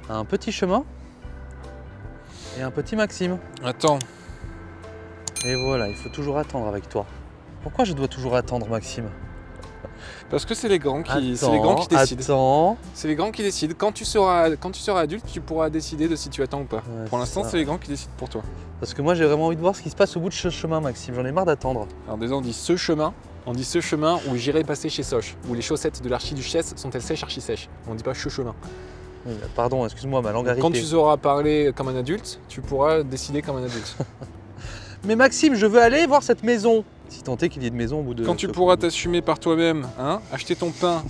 un petit chemin et un petit Maxime. Attends. Et voilà, il faut toujours attendre avec toi. Pourquoi je dois toujours attendre, Maxime? Parce que c'est les grands qui décident. Attends. C'est les grands qui décident. Quand tu seras adulte, tu pourras décider de si tu attends ou pas. Ouais, pour l'instant, ça. c'est les grands qui décident pour toi. Parce que moi, j'ai vraiment envie de voir ce qui se passe au bout de ce chemin, Maxime. J'en ai marre d'attendre. Alors déjà, on dit ce chemin où j'irai passer chez Soch, où les chaussettes de l'archiduchesse sont-elles sèches, archi-sèches. On dit pas ce chemin. Oui, pardon, excuse-moi, ma langue a Quand ripé. tu sauras parler comme un adulte, tu pourras décider comme un adulte. Mais Maxime, je veux aller voir cette maison. Si tant est qu'il y ait de maison au bout de... Quand tu pourras t'assumer par toi-même, hein, acheter ton pain.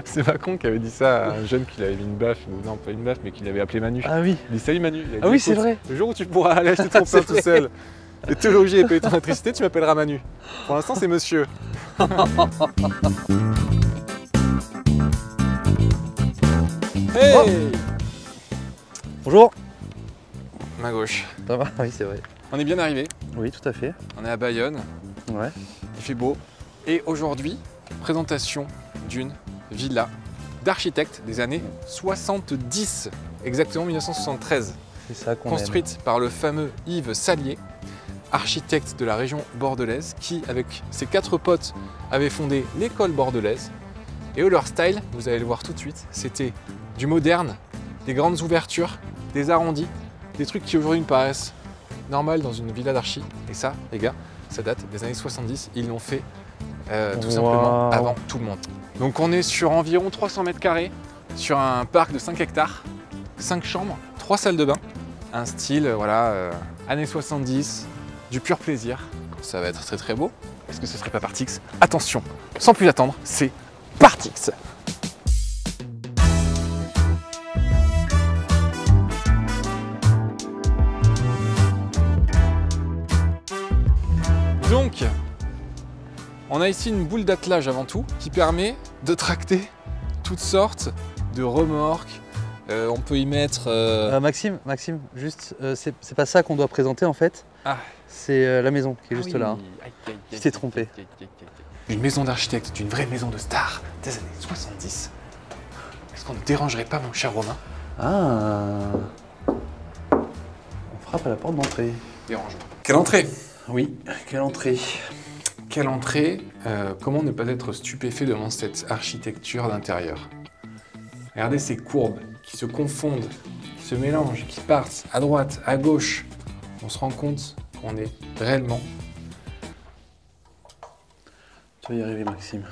C'est Macron qui avait dit ça à un jeune qui avait mis une baffe, ou non pas une baffe, mais qui l'avait appelé Manu. Ah oui. Il dit salut Manu. Il a dit, Ah oui, c'est écoute, vrai. Le jour où tu pourras aller acheter ton pain tout seul, et te loger et payer ton électricité, tu m'appelleras Manu. Pour l'instant, c'est monsieur. Hey, Bonjour. ma gauche. Ça va? Oui, c'est vrai. On est bien arrivé. Oui, tout à fait. On est à Bayonne. Ouais. Il fait beau. Et aujourd'hui, présentation d'une villa d'architecte des années 70, exactement 1973, C'est ça qu'on construite par le fameux Yves Salier, architecte de la région bordelaise, qui, avec ses 4 potes, avait fondé l'école bordelaise. Et eux, leur style, vous allez le voir tout de suite, c'était du moderne, des grandes ouvertures, des arrondis, des trucs qui aujourd'hui me paraissent normaux dans une villa d'archi. Et ça, les gars, ça date des années 70, ils l'ont fait tout simplement avant tout le monde. Donc on est sur environ 300 mètres carrés, sur un parc de 5 hectares, 5 chambres, 3 salles de bain, un style voilà, années 70, du pur plaisir. Ça va être très très beau. Est-ce que ce serait pas Partix? Attention, sans plus attendre, c'est Partix. Donc, on a ici une boule d'attelage avant tout qui permet de tracter toutes sortes de remorques. On peut y mettre... Maxime, juste, c'est pas ça qu'on doit présenter en fait. Ah. C'est la maison qui est juste oui. là. Hein. Tu t'es trompé. Une maison d'architecte, une vraie maison de star des années 70. Est-ce qu'on ne dérangerait pas mon cher Romain? Ah. On frappe à la porte d'entrée. Dérangeant. Quelle entrée? Oui, quelle entrée. Quelle entrée, comment ne pas être stupéfait devant cette architecture d'intérieur? Regardez ces courbes qui se confondent, qui se mélangent, qui partent à droite, à gauche. On se rend compte qu'on est réellement... Tu vas y arriver, Maxime.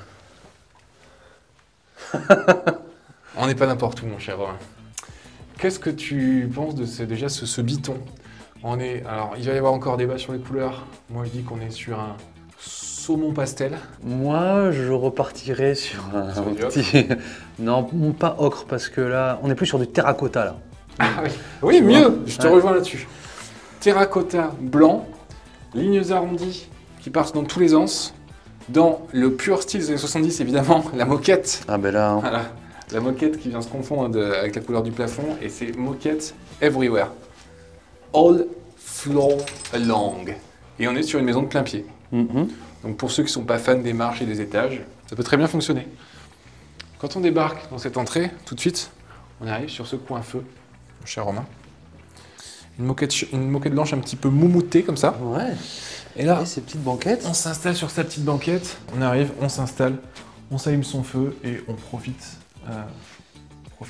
On n'est pas n'importe où, mon cher Romain. Qu'est-ce que tu penses de ce biton? Alors, il va y avoir encore débat sur les couleurs. Moi, je dis qu'on est sur un saumon pastel. Moi, je repartirais sur un Sur du petit... Non, pas ocre, parce que là, on est plus sur du terracotta, là. Ah oui, oui, mieux, je te rejoins là-dessus. Terracotta blanc, lignes arrondies qui partent dans tous les sens. Dans le pur style des années 70, évidemment, la moquette. Ah ben là... Hein. Voilà, la moquette qui vient se confondre avec la couleur du plafond, et c'est moquette everywhere. All floor along. Et on est sur une maison de plein pied. Donc pour ceux qui ne sont pas fans des marches et des étages, ça peut très bien fonctionner. Quand on débarque dans cette entrée, tout de suite, on arrive sur ce coin feu, mon cher Romain. Une moquette blanche un petit peu moumoutée comme ça. Ouais. Et là, et ces petites banquettes. on s'installe sur sa petite banquette. On arrive, on s'installe, on s'allume son feu et on profite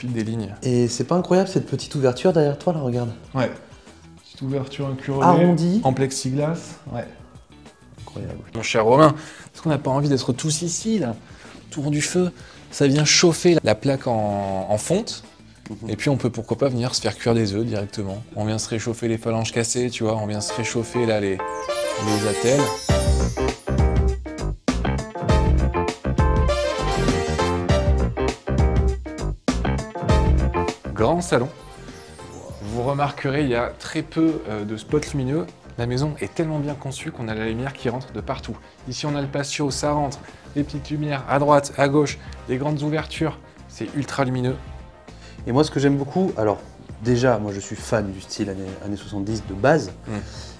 des lignes. Et c'est pas incroyable cette petite ouverture derrière toi, là, regarde. Ouais. Petite ouverture incurvée. Arrondie. En plexiglas. Ouais. Incroyable. Mon cher Romain, est-ce qu'on n'a pas envie d'être tous ici, là, autour du feu? Ça vient chauffer la plaque en fonte. Et puis on peut pourquoi pas venir se faire cuire des œufs directement. On vient se réchauffer les phalanges cassées, tu vois, on vient se réchauffer là les attelles. Grand salon. Vous remarquerez, il y a très peu de spots lumineux. La maison est tellement bien conçue qu'on a la lumière qui rentre de partout. Ici on a le patio, ça rentre, les petites lumières à droite, à gauche, des grandes ouvertures, c'est ultra lumineux. Et moi, ce que j'aime beaucoup, alors déjà, moi je suis fan du style années 70 de base,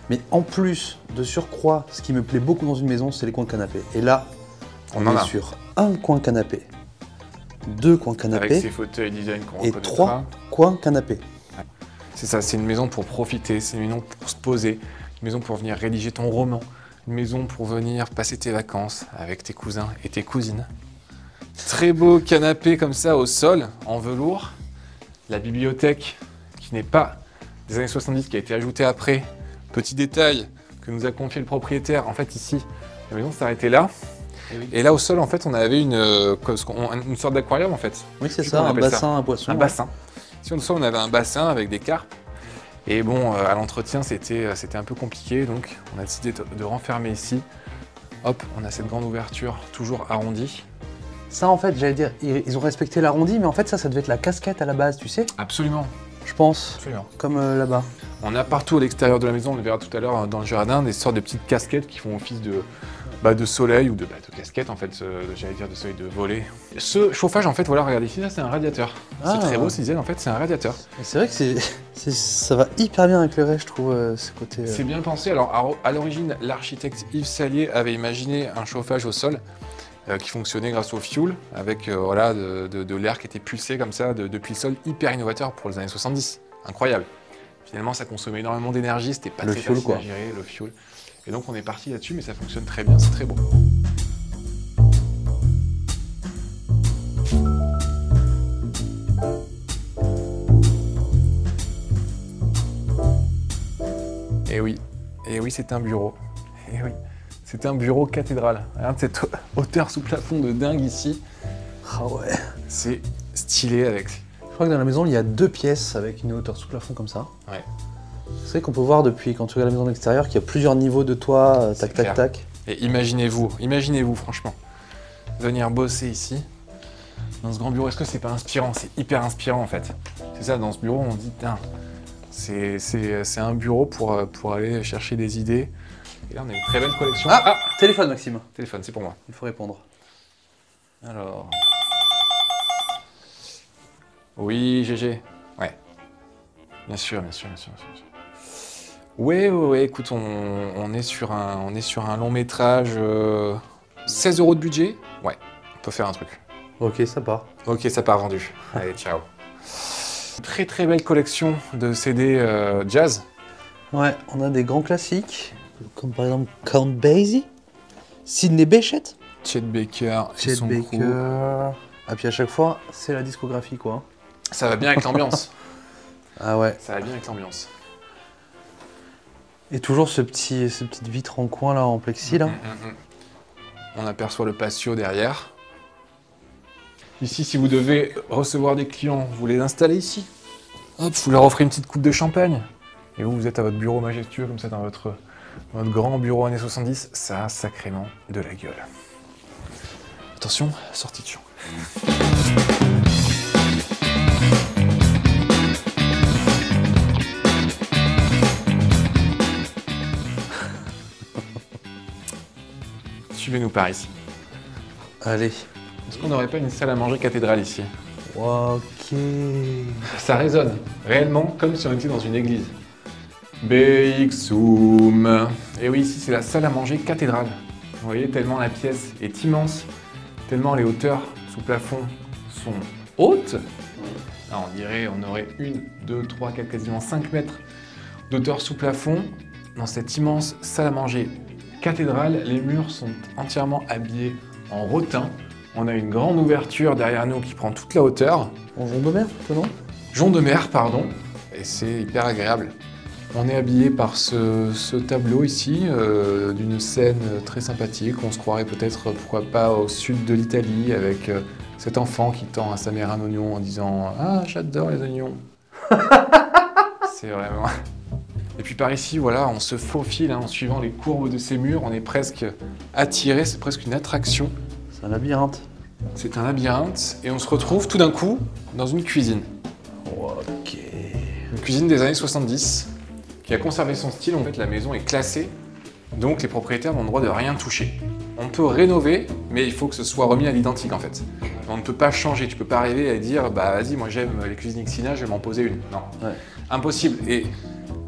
mais en plus, de surcroît, ce qui me plaît beaucoup dans une maison, c'est les coins canapés. Et là, on est sur un coin canapé. 2 coins Avec canapé ses fauteuils design qu'on et reconnaîtra. 3 coins canapé. C'est ça, c'est une maison pour profiter, c'est une maison pour se poser, une maison pour venir rédiger ton roman, une maison pour venir passer tes vacances avec tes cousins et tes cousines. Très beau canapé comme ça au sol, en velours. La bibliothèque qui n'est pas des années 70, qui a été ajoutée après. Petit détail que nous a confié le propriétaire, en fait ici, la maison s'arrêtait là. Et là au sol, en fait, on avait une sorte d'aquarium en fait. Oui, c'est Je sais ça, comment on un appelle bassin à poissons. Un bassin. Ici au sol, on avait un bassin avec des carpes. Et bon, à l'entretien, c'était un peu compliqué, donc on a décidé de renfermer ici. Hop, on a cette grande ouverture, toujours arrondie. Ça, en fait, j'allais dire, ils ont respecté l'arrondi, mais en fait, ça devait être la casquette à la base, tu sais? Absolument, Je pense, absolument. comme là-bas. On a partout à l'extérieur de la maison, on le verra tout à l'heure dans le jardin, des sortes de petites casquettes qui font office de soleil ou de casquette en fait, j'allais dire de soleil de volet. Ce chauffage en fait, voilà, regardez ici, là c'est un radiateur. Ah. C'est très beau ce dizaine, en fait c'est un radiateur. C'est vrai que ça va hyper bien avec le reste, je trouve, ce côté. C'est bien pensé, alors à l'origine l'architecte Yves Salier avait imaginé un chauffage au sol qui fonctionnait grâce au fioul, avec voilà, de l'air qui était pulsé comme ça depuis le sol, hyper innovateur pour les années 70, incroyable. Finalement ça consommait énormément d'énergie, c'était pas Le très fioul, facile quoi. à gérer, le fioul. Et donc on est parti là-dessus, mais ça fonctionne très bien, c'est très beau. Et oui, c'est un bureau. Et oui, c'est un bureau cathédrale. Regarde cette hauteur sous plafond de dingue ici. Ah ouais. C'est stylé avec. Je crois que dans la maison, il y a 2 pièces avec une hauteur sous plafond comme ça. Ouais. C'est vrai qu'on peut voir depuis quand tu regardes la maison de l'extérieur qu'il y a plusieurs niveaux de toit, tac, tac, clair. tac. Et imaginez-vous franchement, venir bosser ici, dans ce grand bureau. Est-ce que c'est pas inspirant? C'est hyper inspirant en fait. C'est ça, dans ce bureau, on dit, putain, c'est un bureau pour aller chercher des idées. Et là, on a une très belle collection. Ah, téléphone, Maxime. Téléphone, c'est pour moi. Il faut répondre. Alors. Oui, GG. Ouais. Bien sûr. Ouais, écoute, on est sur un long métrage, 16 € de budget. Ouais, on peut faire un truc. Ok, ça part. Ok, ça part vendu. Allez, ciao. Très belle collection de CD jazz. Ouais, on a des grands classiques, comme par exemple Count Basie, Sidney Bechet, Chet Baker et Chet son crew. Baker. Ah, puis à chaque fois, c'est la discographie, quoi. Ça va bien avec l'ambiance. Ah ouais. Ça va bien avec l'ambiance. Et toujours cette petite vitre en coin là, en plexi là. On aperçoit le patio derrière. Ici, si vous devez recevoir des clients, vous les installez ici. Hop, vous leur offrez une petite coupe de champagne. Et vous êtes à votre bureau majestueux, comme ça, dans votre grand bureau années 70. Ça a sacrément de la gueule. Attention, sortie de champ. Suivez-nous par ici. Allez. Est-ce qu'on n'aurait pas une salle à manger cathédrale ici? Ok. Ça résonne réellement comme si on était dans une église. BXoom. Et oui, ici c'est la salle à manger cathédrale. Vous voyez, tellement la pièce est immense, tellement les hauteurs sous plafond sont hautes. Là, on dirait on aurait 1, 2, 3, 4, quasiment 5 mètres d'auteur sous plafond. Dans cette immense salle à manger cathédrale, les murs sont entièrement habillés en rotin. On a une grande ouverture derrière nous qui prend toute la hauteur. En jonc de mer, toi, non? Jonc de mer, pardon. Et c'est hyper agréable. On est habillé par ce tableau ici, d'une scène très sympathique. On se croirait peut-être, pourquoi pas, au sud de l'Italie, avec cet enfant qui tend à sa mère un oignon en disant « Ah, j'adore les oignons !» C'est vraiment... Et puis par ici, voilà, on se faufile en suivant les courbes de ces murs. On est presque attiré, c'est presque une attraction. C'est un labyrinthe. C'est un labyrinthe et on se retrouve tout d'un coup dans une cuisine. Ok. Une cuisine des années 70 qui a conservé son style. En fait, la maison est classée, donc les propriétaires n'ont le droit de rien toucher. On peut rénover, mais il faut que ce soit remis à l'identique en fait. On ne peut pas changer, tu peux pas arriver à dire bah vas-y, moi j'aime les cuisines Xina, je vais m'en poser une. Non, Ouais. Impossible. Et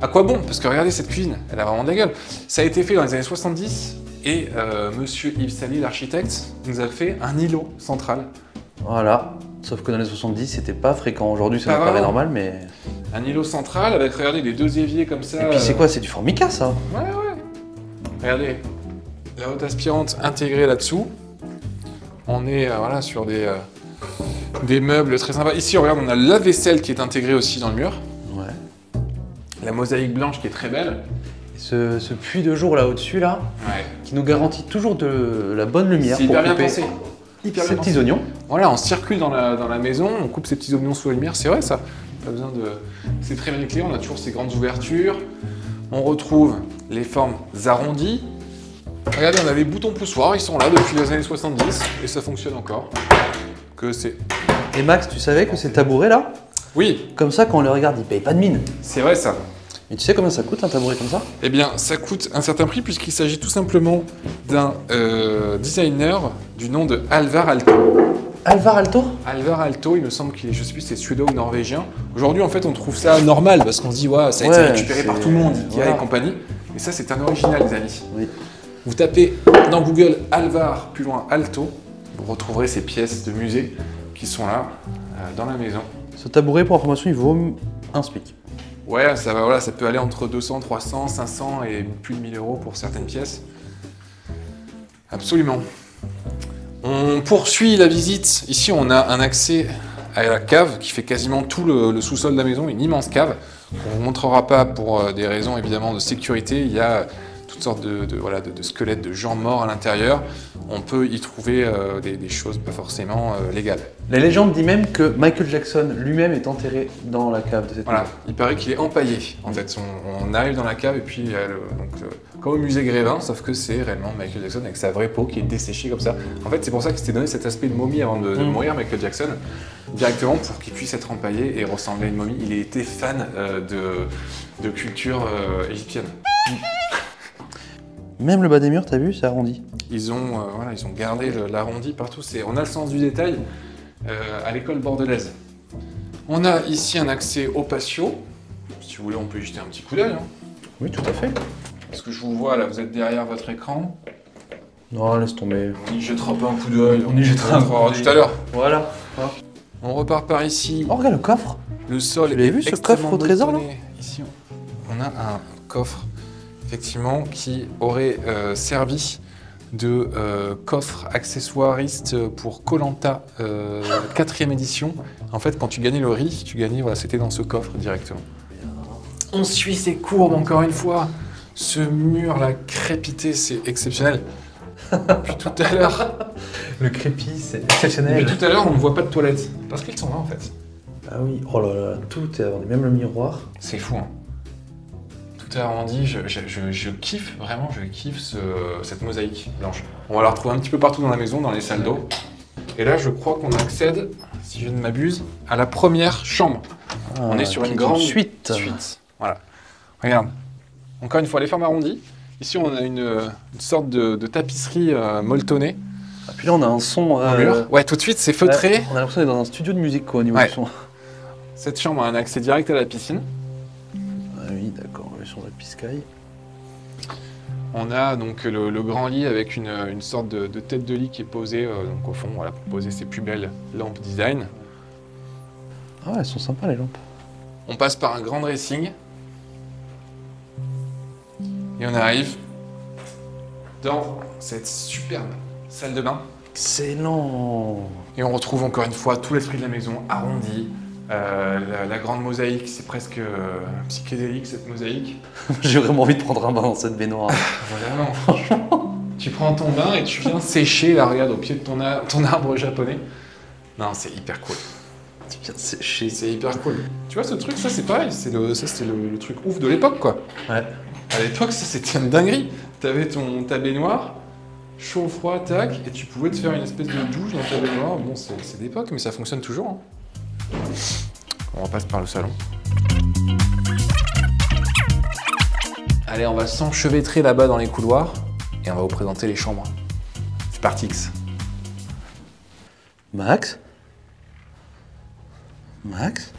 à quoi bon? Parce que regardez cette cuisine, elle a vraiment de la gueule. Ça a été fait dans les années 70 et monsieur Yves Salier, l'architecte, nous a fait un îlot central. Voilà. Sauf que dans les 70, c'était pas fréquent. Aujourd'hui, ça Pas me paraît vraiment. normal, mais... Un îlot central avec, regardez, les deux éviers comme ça. Et puis c'est quoi? C'est du Formica, ça? Ouais. Regardez, la haute aspirante intégrée là-dessous. On est voilà, sur des meubles très sympas. Ici, regarde, on a la vaisselle qui est intégrée aussi dans le mur. Ouais. La mosaïque blanche qui est très belle. Et ce puits de jour là au-dessus, là, Ouais. qui nous garantit toujours de la bonne lumière C'est pour hyper bien couper pensé. Hyper ces bien petits pensé. oignons. Voilà, on circule dans la maison, on coupe ces petits oignons sous la lumière, c'est vrai ça. Pas besoin de. C'est très bien éclairé, on a toujours ces grandes ouvertures. On retrouve les formes arrondies. Regardez, on a les boutons poussoirs, ils sont là depuis les années 70 et ça fonctionne encore. Que c'est. Et Max, tu savais que ces tabourets là, Oui, comme ça, quand on les regarde, ils payent pas de mine. c'est vrai ça. Et tu sais combien ça coûte un tabouret comme ça? Eh bien, ça coûte un certain prix puisqu'il s'agit tout simplement d'un designer du nom de Alvar Aalto. Alvar Aalto? Alvar Aalto, il me semble qu'il est, je sais plus, c'est suédois ou norvégien. Aujourd'hui, en fait, on trouve ça normal parce qu'on se dit, ouais, ça a été Ouais, récupéré par c'est- tout le monde, Ikea voilà. et compagnie. Mais ça, c'est un original, les amis. Oui. Vous tapez dans Google Alvar, plus loin Aalto, vous retrouverez ces pièces de musée qui sont là, dans la maison. Ce tabouret, pour information, il vaut un SMIC. Ouais, ça, va, voilà, ça peut aller entre 200, 300, 500 et plus de 1000 euros pour certaines pièces. Absolument. On poursuit la visite. Ici, on a un accès à la cave qui fait quasiment tout le sous-sol de la maison, une immense cave. On ne vous montrera pas pour des raisons évidemment de sécurité. Il y a toutes sortes de squelettes de gens morts à l'intérieur. On peut y trouver des choses pas forcément légales. La légende dit même que Michael Jackson lui-même est enterré dans la cave de cette Voilà, maison. il paraît qu'il est empaillé. En fait, on arrive dans la cave et puis il y a comme au musée Grévin, sauf que c'est réellement Michael Jackson avec sa vraie peau qui est desséchée comme ça. En fait, c'est pour ça qu'il s'était donné cet aspect de momie avant de mourir, Michael Jackson, directement pour qu'il puisse être empaillé et ressembler à une momie. Il était fan de culture égyptienne. Même le bas des murs, t'as vu, c'est arrondi. Ils ont gardé l'arrondi partout. On a le sens du détail à l'école bordelaise. On a ici un accès au patio. Si vous voulez, on peut y jeter un petit coup d'œil. Hein. Oui, tout à fait. Parce que je vous vois là, vous êtes derrière votre écran. Non, laisse tomber. On y jettera pas un coup d'œil. On y jettera un coup d'œil. tout à l'heure. Voilà. On repart par ici. Oh, regarde le coffre. Le sol. Tu l'avais vu, est ce extrêmement coffre au trésor, là molletonné. Ici, on a un coffre, effectivement, qui aurait servi de coffre accessoiriste pour Koh-Lanta 4e édition. En fait, quand tu gagnais le riz, tu gagnais, voilà, c'était dans ce coffre directement. On suit ces courbes encore une fois. Ce mur là crépité, c'est exceptionnel. Puis tout à l'heure, Le crépi, c'est mais exceptionnel. tout à l'heure, on ne voit pas de toilettes parce qu'ils sont là en fait. Ah oui, oh là là, tout est arrondi, même le miroir. C'est fou. Hein. Tout est arrondi. Je kiffe vraiment. Je kiffe cette mosaïque blanche. On va la retrouver un petit peu partout dans la maison, dans les salles d'eau. Et là, je crois qu'on accède, si je ne m'abuse, à la première chambre. On est sur une grande suite. Voilà. Regarde. Encore une fois, les formes arrondies. Ici, on a une sorte de tapisserie molletonnée. Ah, puis là, on a un son. au mur. Ouais, tout de suite, c'est feutré. Ouais, on a l'impression d'être dans un studio de musique, quoi, au niveau Ouais. du son. Cette chambre a un accès direct à la piscine. Ah oui, d'accord, on est sur la piscaille. On a donc le grand lit avec une sorte de tête de lit qui est posée donc au fond, voilà, pour poser ses plus belles lampes design. Ah, elles sont sympas, les lampes. On passe par un grand dressing. Et on arrive dans cette superbe salle de bain. Excellent. Et on retrouve encore une fois tout l'esprit de la maison arrondi. La grande mosaïque, c'est presque psychédélique cette mosaïque. J'ai vraiment envie de prendre un bain dans cette baignoire. Vraiment, franchement. Tu prends ton bain et tu viens sécher, là, regarde, au pied de ton arbre japonais. Non, c'est hyper cool. Tu viens sécher. C'est hyper cool. Tu vois, ce truc, ça, c'est pareil. C'était le truc ouf de l'époque, quoi. Ouais. À l'époque, ça, c'était une dinguerie. T'avais ta baignoire, chaud, froid, tac, et tu pouvais te faire une espèce de douche dans ta baignoire. Bon, c'est d'époque, mais ça fonctionne toujours. Hein. On repasse par le salon. Allez, on va s'enchevêtrer là-bas dans les couloirs et on va vous présenter les chambres. C'est parti, X. Max Max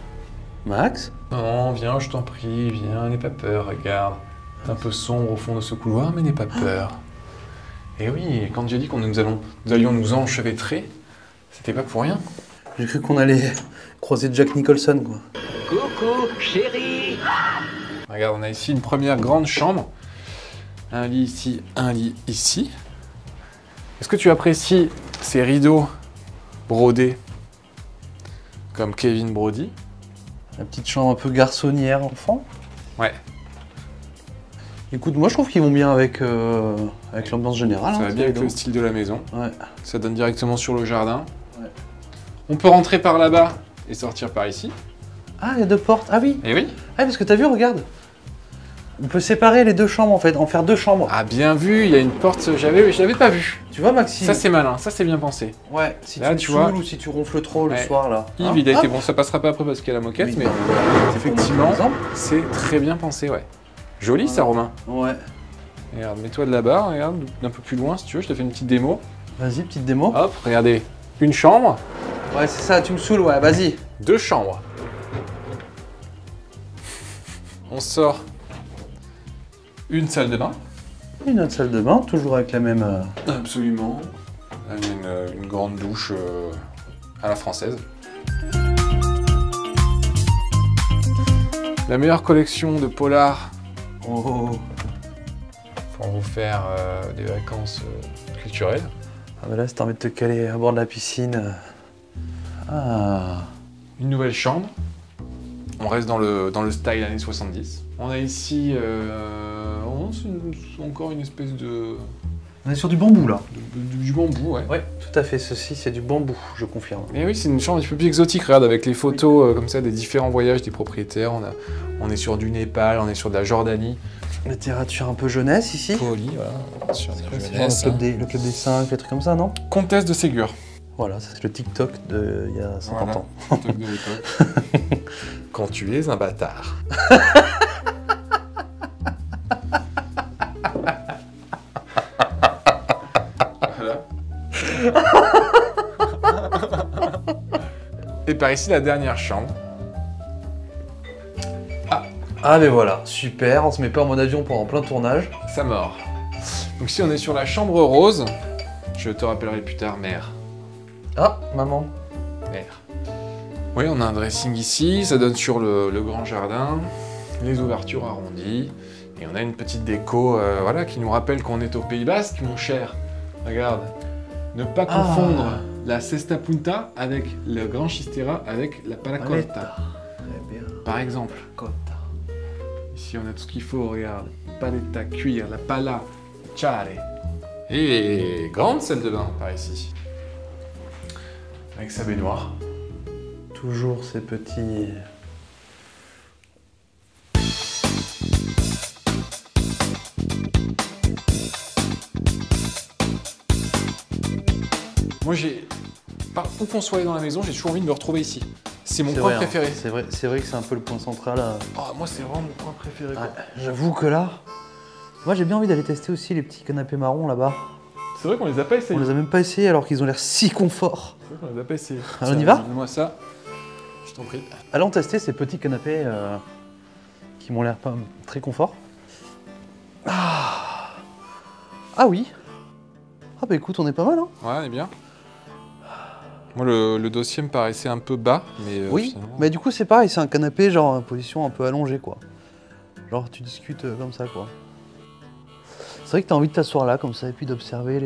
Max Non, viens, je t'en prie, viens, n'aie pas peur, regarde. C'est un peu sombre au fond de ce couloir, mais n'aie pas peur. Et oui, quand j'ai dit nous allions nous enchevêtrer, c'était pas pour rien. J'ai cru qu'on allait croiser Jack Nicholson, quoi. Coucou, chérie. Regarde, on a ici une première grande chambre. Un lit ici, un lit ici. Est-ce que tu apprécies ces rideaux brodés comme Kevin Brody? La petite chambre un peu garçonnière, enfant. Ouais, Écoute, moi je trouve qu'ils vont bien avec, avec l'ambiance générale. ça hein, va ces bien avec rideaux. le style de la maison. Ouais. Ça donne directement sur le jardin. Ouais. On peut rentrer par là-bas et sortir par ici. Ah, il y a deux portes. Ah oui. Et oui. Ah, parce que t'as vu, regarde. On peut séparer les deux chambres en fait, en faire deux chambres. Ah, bien vu, il y a une porte, je l'avais pas vue. Tu vois, Maxime? Ça c'est malin, ça c'est bien pensé. Ouais, si Là, tu tu me vois. saoules ou si tu ronfles trop le Ouais. soir là. Yves, Hein il a été Hop. bon, ça passera pas après parce qu'il y a la moquette, Oui, mais bah, voilà. effectivement, Par exemple. c'est très bien pensé, ouais. Joli ça, Romain. Ouais. Regarde, mets-toi de là-bas, regarde, d'un peu plus loin si tu veux, je te fais une petite démo. Vas-y, petite démo. Hop, regardez, une chambre, Ouais, c'est ça, tu me saoules, ouais, vas-y. deux chambres. On sort une salle de bain. Une autre salle de bain, toujours avec la même. Absolument. Une grande douche à la française. La meilleure collection de polars Oh. pour vous faire des vacances culturelles. Ah, bah là, si t'as envie de te caler à bord de la piscine. Ah. Une nouvelle chambre. On reste dans le style années 70. On a ici c'est encore une espèce de On est sur du bambou là. du bambou, ouais. Ouais, tout à fait, ceci c'est du bambou, je confirme. Et oui, c'est une chambre un petit peu plus exotique, regarde, avec les photos comme ça des différents voyages des propriétaires. On est sur du Népal, on est sur de la Jordanie. Littérature un peu jeunesse ici. Poli, voilà. Sur des C'est genre jeunesse, le club des 5, les trucs comme ça, non? Comtesse de Ségur. Voilà, ça c'est le TikTok d'il y a 50 Voilà. ans. TikTok de l'époque. Quand tu es un bâtard. Voilà. Et par ici, la dernière chambre. Ah mais voilà, super, on se met pas en mode avion pendant plein tournage. Ça mord. Donc si on est sur la chambre rose, je te rappellerai plus tard, mère. Ah, maman. Mère. Oui, on a un dressing ici, ça donne sur le grand jardin, les ouvertures arrondies, et on a une petite déco voilà, qui nous rappelle qu'on est au Pays Basque, mon cher. Regarde. Ne pas confondre la cesta punta avec le grand chistera avec la palacolta. Paletta. Très bien. Par exemple. Cotta. Ici, on a tout ce qu'il faut, regarde. Paletta, cuir, la pala, ciare. Et grande salle de bain par ici. Avec sa baignoire. Toujours ces petits... Moi, où qu'on soit dans la maison, j'ai toujours envie de me retrouver ici. C'est mon C'est coin vrai, hein. préféré. C'est vrai que c'est un peu le point central. Oh, moi, c'est vraiment mon coin préféré. quoi. Ouais, j'avoue que là... Moi j'ai bien envie d'aller tester aussi les petits canapés marrons là-bas. C'est vrai qu'on les a pas essayés. On les a même pas essayés alors qu'ils ont l'air si confort. C'est vrai qu'on les a pas essayés. Alors, on y va Donne-moi ça. Je t'en prie. Allons tester ces petits canapés qui m'ont l'air pas très confort. Ah oui. Ah bah écoute, on est pas mal hein. Ouais, on est bien. Moi, le dossier me paraissait un peu bas, mais Oui, finalement... mais du coup c'est pareil, c'est un canapé genre en position un peu allongée quoi. Genre tu discutes comme ça quoi. C'est vrai que t'as envie de t'asseoir là comme ça et puis d'observer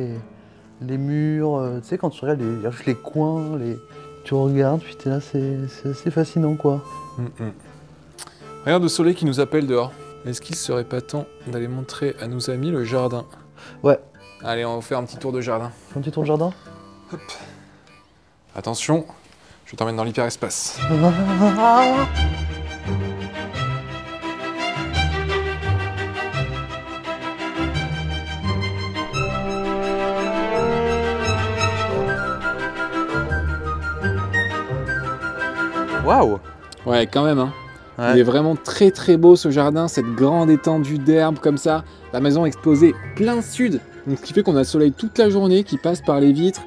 les murs, tu sais quand tu regardes les coins, tu regardes puis t'es là, c'est assez fascinant quoi. Regarde le soleil qui nous appelle dehors. Est-ce qu'il serait pas temps d'aller montrer à nos amis le jardin? Ouais. Allez, on va faire un petit tour de jardin. Un petit tour de jardin. Hop. Attention, je t'emmène dans l'hyperespace. Waouh. Ouais, quand même, hein. Ouais. Il est vraiment très très beau ce jardin, cette grande étendue d'herbe comme ça. La maison exposée plein sud, donc ce qui fait qu'on a le soleil toute la journée qui passe par les vitres.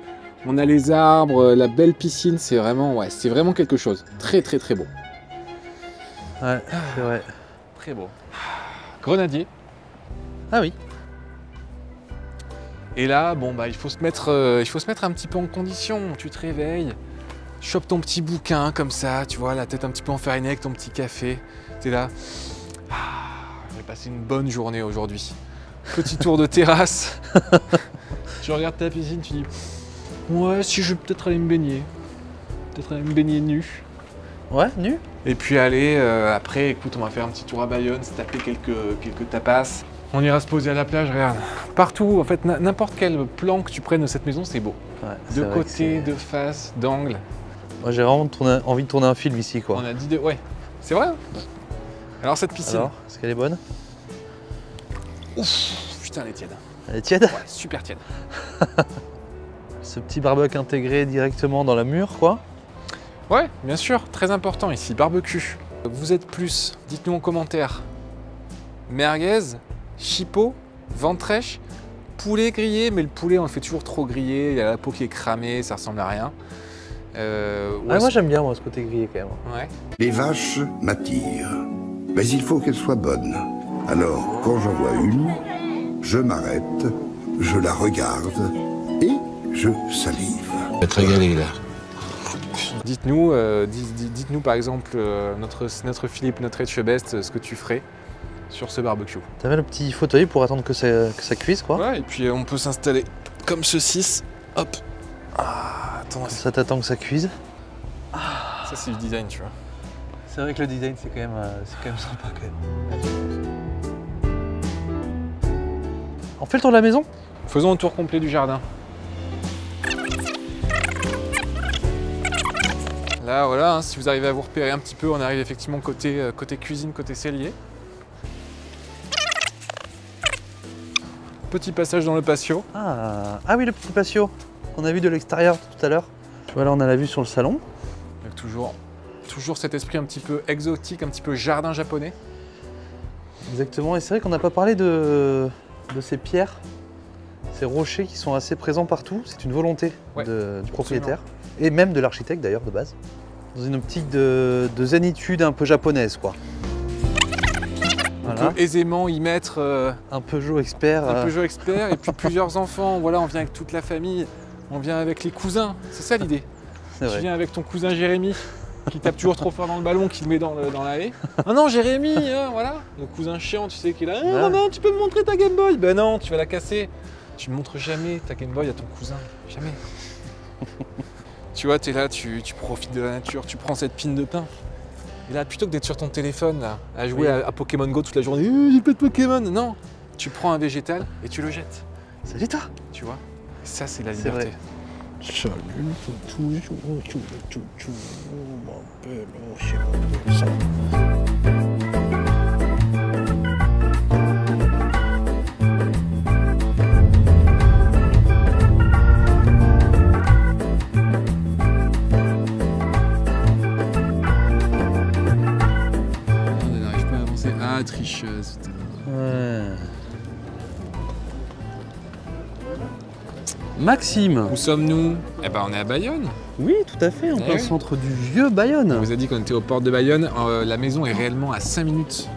On a les arbres, la belle piscine, c'est vraiment quelque chose. Très très très beau. Ouais, c'est vrai. Très beau. Grenadier. Ah oui. Et là, bon bah il faut se mettre un petit peu en condition. Tu te réveilles, Chope ton petit bouquin comme ça, tu vois, la tête un petit peu enfarinée avec ton petit café. T'es là. Ah, j'ai passé une bonne journée aujourd'hui. Petit tour de terrasse. Tu regardes ta piscine, tu dis ouais, si je vais peut-être aller me baigner. Peut-être aller me baigner nu. Ouais, nu. Et puis aller, après, écoute, on va faire un petit tour à Bayonne, se taper quelques tapas. On ira se poser à la plage, regarde. Partout, en fait, n'importe quel plan que tu prennes de cette maison, c'est beau. Ouais, De côté, de face, d'angle. Moi j'ai vraiment envie de tourner un film ici quoi. On a dit de... Ouais, c'est vrai. Alors cette piscine. Alors, est-ce qu'elle est bonne? Ouf, putain, elle est tiède. Elle est tiède? Ouais, super tiède. Ce petit barbecue intégré directement dans la mur quoi. Ouais, bien sûr, très important ici, barbecue. Vous êtes plus, dites-nous en commentaire, merguez, chipot, ventrèche, poulet grillé, mais le poulet on le fait toujours trop grillé, il y a la peau qui est cramée, ça ressemble à rien. Moi j'aime bien moi ce côté grillé quand même. Ouais. Les vaches m'attirent, mais il faut qu'elles soient bonnes. Alors, quand j'en vois une, je m'arrête, je la regarde et je salive. Je vais te régaler là. Dites-nous dites-nous par exemple, notre Philippe, notre Etchebest, ce que tu ferais sur ce barbecue. T'avais le petit fauteuil pour attendre que ça cuise quoi. Ouais, et puis on peut s'installer comme ceci. Hop. Ah, attends, Comme ça t'attends que ça cuise. ça c'est du design, tu vois. C'est vrai que le design c'est quand même sympa quand même. On fait le tour de la maison? Faisons un tour complet du jardin. Là, voilà, hein, si vous arrivez à vous repérer un petit peu, on arrive effectivement côté cuisine, côté cellier. Petit passage dans le patio. Ah oui, le petit patio qu'on a vu de l'extérieur tout à l'heure. Voilà, on a la vue sur le salon. Avec toujours cet esprit un petit peu exotique, un petit peu jardin japonais. Exactement, et c'est vrai qu'on n'a pas parlé de ces pierres, ces rochers qui sont assez présents partout. C'est une volonté Ouais, du propriétaire, et même de l'architecte d'ailleurs de base, dans une optique de zénitude un peu japonaise quoi. On Voilà. peut aisément y mettre Un Peugeot expert. un Peugeot expert et puis plusieurs enfants. Voilà, on vient avec toute la famille, on vient avec les cousins. C'est ça l'idée. C'est Tu vrai. viens avec ton cousin Jérémy qui tape toujours trop fort dans le ballon, qui le met dans la haie. Ah non, Jérémy, hein, voilà. Le cousin chiant, tu sais, qui est là. Ah, non, tu peux me montrer ta Game Boy. Ben non, tu vas la casser. Tu ne montres jamais ta Game Boy à ton cousin. Jamais. Tu vois, tu es là, tu profites de la nature, tu prends cette pine de pain. Et là, plutôt que d'être sur ton téléphone, là, à jouer à Pokémon Go toute la journée, j'ai pas de Pokémon. Non, tu prends un végétal et tu le jettes. C'est l'état. Tu vois. Et ça, c'est la C'est liberté. vrai. Salut, toujours, m'appelle, je sais pas ça. On n'arrive pas à avancer. Ah, tricheuse. Ouais. Maxime. Où sommes-nous? Eh ben, on est à Bayonne. Oui, tout à fait, en Eh plein oui. centre du vieux Bayonne. On vous a dit qu'on était aux portes de Bayonne. La maison est réellement à 5 minutes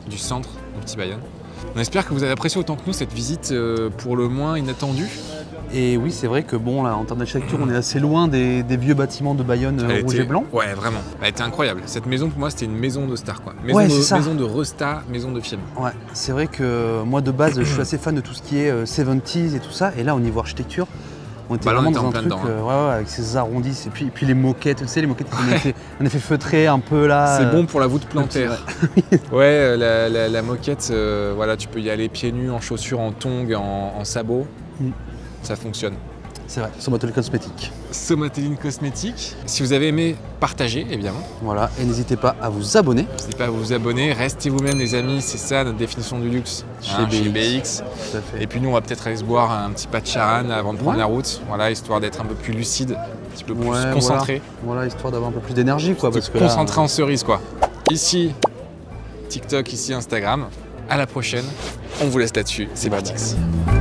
du centre du petit Bayonne. On espère que vous avez apprécié autant que nous cette visite pour le moins inattendue. Et oui, c'est vrai que bon, là, en termes d'architecture, on est assez loin des vieux bâtiments de Bayonne Elle rouge était- et blanc. Ouais, vraiment. Elle était incroyable. Cette maison, pour moi, c'était une maison de star, quoi. Ouais, c'est ça. Maison de resta, maison de film. Ouais, c'est vrai que moi, de base, je suis assez fan de tout ce qui est 70s et tout ça. Et là, au niveau architecture, on était Bah là, on vraiment était dans en un plein truc dedans, ouais, avec ces arrondis. Et puis les moquettes, tu sais, les moquettes qui ont un effet feutré un peu là. C'est bon pour la voûte plantaire. petit, Ouais, la moquette, voilà, tu peux y aller pieds nus, en chaussures, en tongs, en sabots. Mm. Ça fonctionne. C'est vrai, Somatol Cosmétique. Somateline Cosmétique. Si vous avez aimé, partagez, évidemment. Voilà, et n'hésitez pas à vous abonner. N'hésitez pas à vous abonner. Restez vous-même, les amis. C'est ça, notre définition du luxe. Chez BX. Tout à fait. Et puis nous, on va peut-être aller se boire un petit pas de charan avant de prendre Ouais. la route. Voilà, histoire d'être un peu plus lucide, un petit peu plus Ouais, concentré. Voilà, histoire d'avoir un peu plus d'énergie, quoi. Parce que Concentré en cerise, quoi. Ici, TikTok, ici, Instagram. À la prochaine. On vous laisse là-dessus. C'est Bye parti. bye.